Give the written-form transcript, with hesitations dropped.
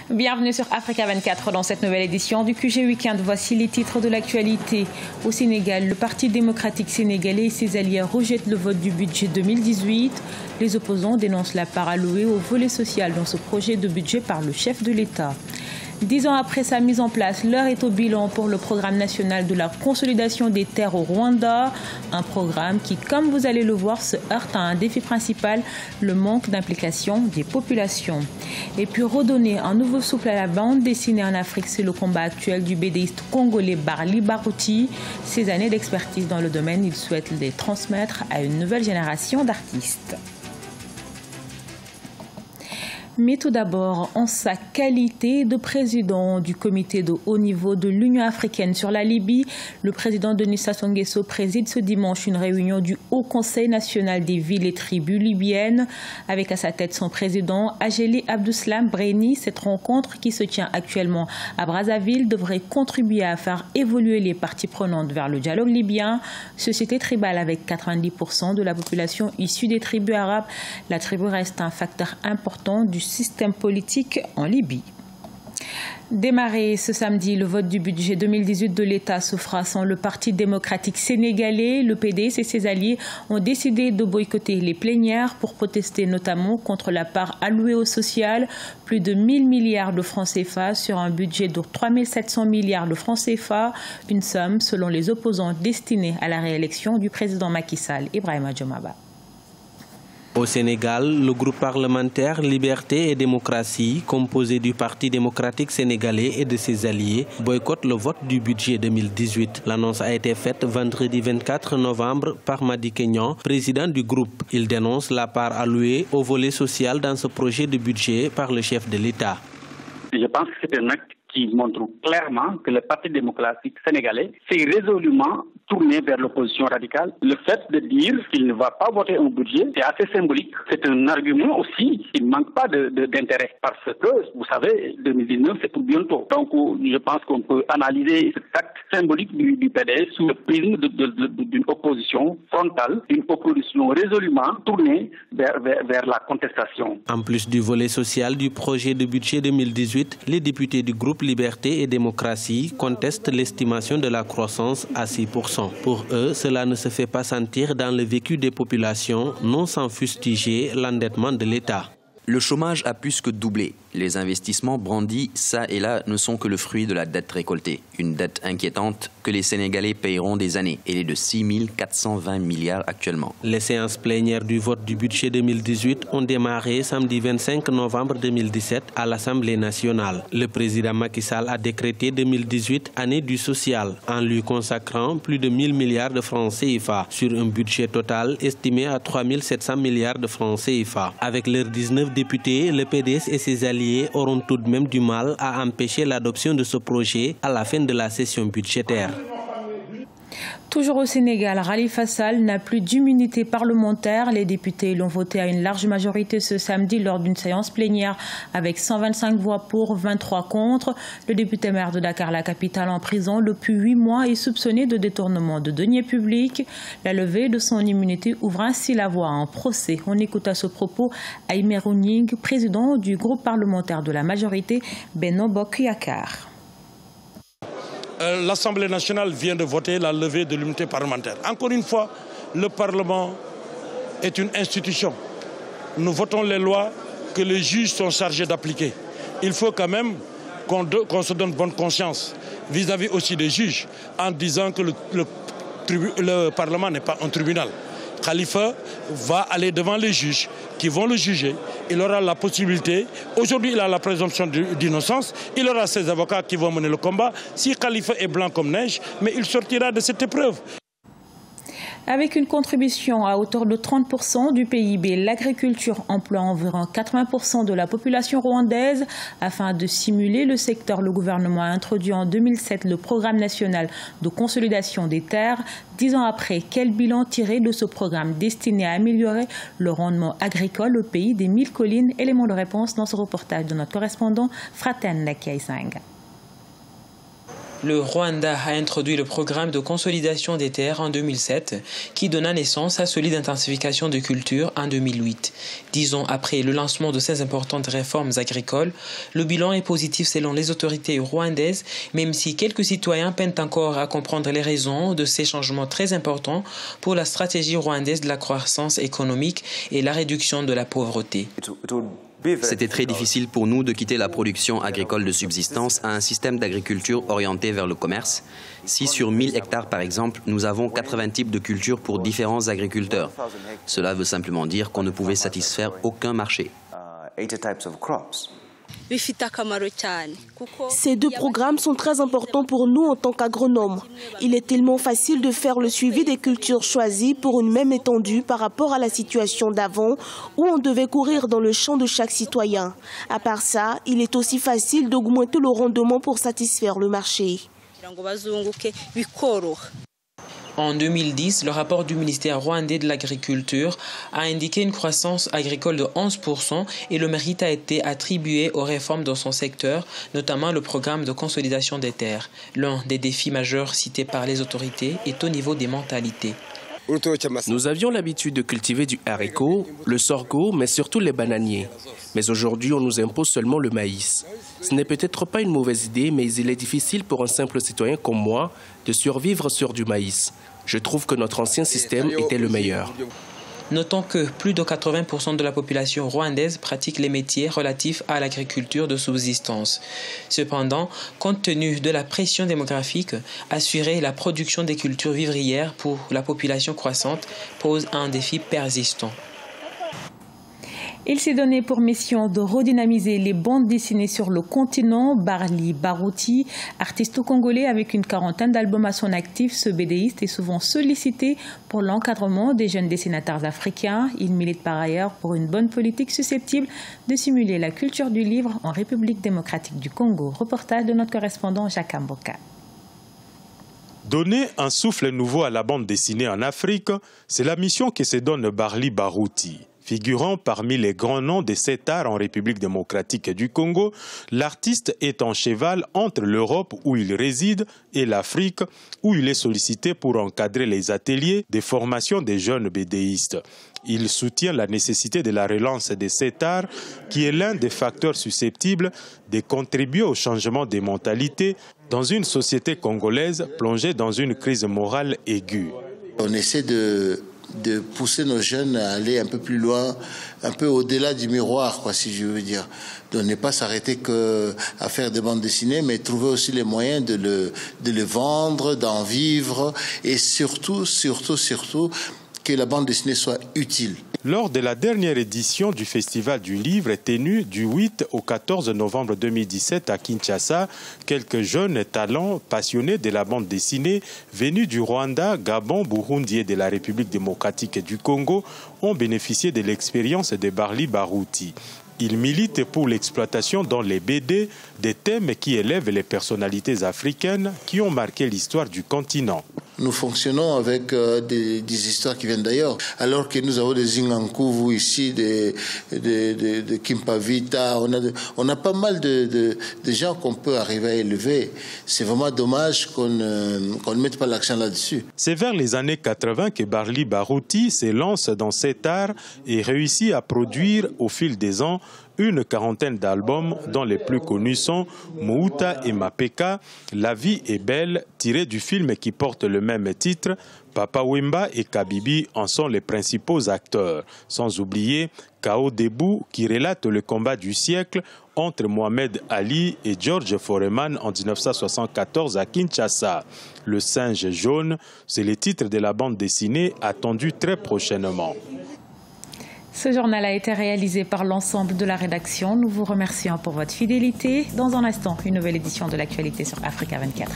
Bienvenue sur Africa 24 dans cette nouvelle édition du QG Weekend. Voici les titres de l'actualité. Au Sénégal, le Parti démocratique sénégalais et ses alliés rejettent le vote du budget 2018. Les opposants dénoncent la part allouée au volet social dans ce projet de budget par le chef de l'État. 10 ans après sa mise en place, l'heure est au bilan pour le programme national de la consolidation des terres au Rwanda. Un programme qui, comme vous allez le voir, se heurte à un défi principal, le manque d'implication des populations. Et puis redonner un nouveau souffle à la bande dessinée en Afrique, c'est le combat actuel du BDiste congolais Barli Barouti. Ses années d'expertise dans le domaine, il souhaite les transmettre à une nouvelle génération d'artistes. Mais tout d'abord, en sa qualité de président du comité de haut niveau de l'Union africaine sur la Libye, le président Denis Sassou Nguesso préside ce dimanche une réunion du Haut Conseil national des villes et tribus libyennes. Avec à sa tête son président Adjeli Abdeslam Brehni, cette rencontre qui se tient actuellement à Brazzaville devrait contribuer à faire évoluer les parties prenantes vers le dialogue libyen. Société tribale avec 90% de la population issue des tribus arabes, la tribu reste un facteur important du système politique en Libye. Démarré ce samedi, le vote du budget 2018 de l'État se fera sans le Parti démocratique sénégalais. Le PDS et ses alliés ont décidé de boycotter les plénières pour protester notamment contre la part allouée au social. Plus de 1000 milliards de francs CFA sur un budget de 3700 milliards de francs CFA. Une somme, selon les opposants, destinée à la réélection du président Macky Sall. Ibrahima Djomaba. Au Sénégal, le groupe parlementaire Liberté et Démocratie, composé du Parti démocratique sénégalais et de ses alliés, boycotte le vote du budget 2018. L'annonce a été faite vendredi 24 novembre par Madické Niang, président du groupe. Il dénonce la part allouée au volet social dans ce projet de budget par le chef de l'État. Je pense que c'est un acte qui montre clairement que le Parti démocratique sénégalais s'est résolument tourné vers l'opposition radicale. Le fait de dire qu'il ne va pas voter un budget, c'est assez symbolique. C'est un argument aussi qui ne manque pas d'intérêt. Parce que, vous savez, 2019, c'est pour bientôt. Donc, je pense qu'on peut analyser cet acte symbolique du PDS sous le prisme d'une opposition frontale, d'une opposition résolument tournée vers la contestation. En plus du volet social du projet de budget 2018, les députés du groupe Liberté et Démocratie contestent l'estimation de la croissance à 6%. Pour eux, cela ne se fait pas sentir dans le vécu des populations, non sans fustiger l'endettement de l'État. Le chômage a plus que doublé. Les investissements brandis, ça et là, ne sont que le fruit de la dette récoltée. Une dette inquiétante que les Sénégalais paieront des années. Elle est de 6 420 milliards actuellement. Les séances plénières du vote du budget 2018 ont démarré samedi 25 novembre 2017 à l'Assemblée nationale. Le président Macky Sall a décrété 2018 année du social en lui consacrant plus de 1000 milliards de francs CFA sur un budget total estimé à 3700 milliards de francs CFA. Avec leurs 19 députés, le PDS et ses alliés auront tout de même du mal à empêcher l'adoption de ce projet à la fin de la session budgétaire. Toujours au Sénégal, Khalifa Sall n'a plus d'immunité parlementaire. Les députés l'ont voté à une large majorité ce samedi lors d'une séance plénière avec 125 voix pour, 23 contre. Le député maire de Dakar, la capitale, en prison depuis 8 mois est soupçonné de détournement de deniers publics. La levée de son immunité ouvre ainsi la voie à un procès. On écoute à ce propos Aïmerou Gningue, président du groupe parlementaire de la majorité, Benno Bokk Yakaar. L'Assemblée nationale vient de voter la levée de l'immunité parlementaire. Encore une fois, le Parlement est une institution. Nous votons les lois que les juges sont chargés d'appliquer. Il faut quand même qu'on se donne bonne conscience vis-à-vis aussi des juges en disant que le Parlement n'est pas un tribunal. Khalifa va aller devant les juges qui vont le juger. Il aura la possibilité, aujourd'hui il a la présomption d'innocence, il aura ses avocats qui vont mener le combat. Si Khalifa est blanc comme neige, mais il sortira de cette épreuve. Avec une contribution à hauteur de 30% du PIB, l'agriculture emploie environ 80% de la population rwandaise. Afin de stimuler le secteur, le gouvernement a introduit en 2007 le programme national de consolidation des terres. 10 ans après, quel bilan tirer de ce programme destiné à améliorer le rendement agricole au pays des 1000 collines? Élément de réponse dans ce reportage de notre correspondant Fraten Lakiaïsanga. Le Rwanda a introduit le programme de consolidation des terres en 2007 qui donna naissance à celui d'intensification de culture en 2008. 10 ans après le lancement de ces importantes réformes agricoles, le bilan est positif selon les autorités rwandaises, même si quelques citoyens peinent encore à comprendre les raisons de ces changements très importants pour la stratégie rwandaise de la croissance économique et la réduction de la pauvreté. C'était très difficile pour nous de quitter la production agricole de subsistance à un système d'agriculture orienté vers le commerce. Si sur 1000 hectares, par exemple, nous avons 80 types de cultures pour différents agriculteurs, cela veut simplement dire qu'on ne pouvait satisfaire aucun marché. Ces deux programmes sont très importants pour nous en tant qu'agronomes. Il est tellement facile de faire le suivi des cultures choisies pour une même étendue par rapport à la situation d'avant où on devait courir dans le champ de chaque citoyen. À part ça, il est aussi facile d'augmenter le rendement pour satisfaire le marché. En 2010, le rapport du ministère rwandais de l'Agriculture a indiqué une croissance agricole de 11% et le mérite a été attribué aux réformes dans son secteur, notamment le programme de consolidation des terres. L'un des défis majeurs cités par les autorités est au niveau des mentalités. Nous avions l'habitude de cultiver du haricot, le sorgho, mais surtout les bananiers. Mais aujourd'hui, on nous impose seulement le maïs. Ce n'est peut-être pas une mauvaise idée, mais il est difficile pour un simple citoyen comme moi de survivre sur du maïs. Je trouve que notre ancien système était le meilleur. Notons que plus de 80% de la population rwandaise pratique les métiers relatifs à l'agriculture de subsistance. Cependant, compte tenu de la pression démographique, assurer la production des cultures vivrières pour la population croissante pose un défi persistant. Il s'est donné pour mission de redynamiser les bandes dessinées sur le continent. Barli Barouti, artiste congolais avec une quarantaine d'albums à son actif, ce BDiste est souvent sollicité pour l'encadrement des jeunes dessinateurs africains. Il milite par ailleurs pour une bonne politique susceptible de simuler la culture du livre en République démocratique du Congo. Reportage de notre correspondant Jacques Amboka. Donner un souffle nouveau à la bande dessinée en Afrique, c'est la mission que se donne Barli Barouti. Figurant parmi les grands noms de cet art en République démocratique du Congo, l'artiste est en cheval entre l'Europe où il réside et l'Afrique où il est sollicité pour encadrer les ateliers de formation des jeunes bédéistes. Il soutient la nécessité de la relance de cet art qui est l'un des facteurs susceptibles de contribuer au changement des mentalités dans une société congolaise plongée dans une crise morale aiguë. On essaie de pousser nos jeunes à aller un peu plus loin, un peu au-delà du miroir, quoi, si je veux dire. De ne pas s'arrêter qu'à faire des bandes dessinées, mais trouver aussi les moyens de le vendre, d'en vivre, et surtout, que la bande dessinée soit utile. Lors de la dernière édition du Festival du Livre tenu du 8 au 14 novembre 2017 à Kinshasa, quelques jeunes talents passionnés de la bande dessinée venus du Rwanda, Gabon, Burundi et de la République démocratique du Congo ont bénéficié de l'expérience de Barli Barouti. Il milite pour l'exploitation dans les BD des thèmes qui élèvent les personnalités africaines qui ont marqué l'histoire du continent. Nous fonctionnons avec des histoires qui viennent d'ailleurs. Alors que nous avons des Zingankuvu ici, des Kimpavita, on a pas mal de gens qu'on peut arriver à élever. C'est vraiment dommage qu'on ne mette pas l'accent là-dessus. C'est vers les années 80 que Barli Barouti se lance dans cet art et réussit à produire au fil des ans une quarantaine d'albums dont les plus connus sont Mouta et Mapeka, La vie est belle, tiré du film qui porte le même titre. Papa Wemba et Kabibi en sont les principaux acteurs, sans oublier Kao Debout qui relate le combat du siècle entre Mohamed Ali et George Foreman en 1974 à Kinshasa. Le singe jaune, c'est le titre de la bande dessinée attendue très prochainement. Ce journal a été réalisé par l'ensemble de la rédaction. Nous vous remercions pour votre fidélité. Dans un instant, une nouvelle édition de l'actualité sur Africa 24.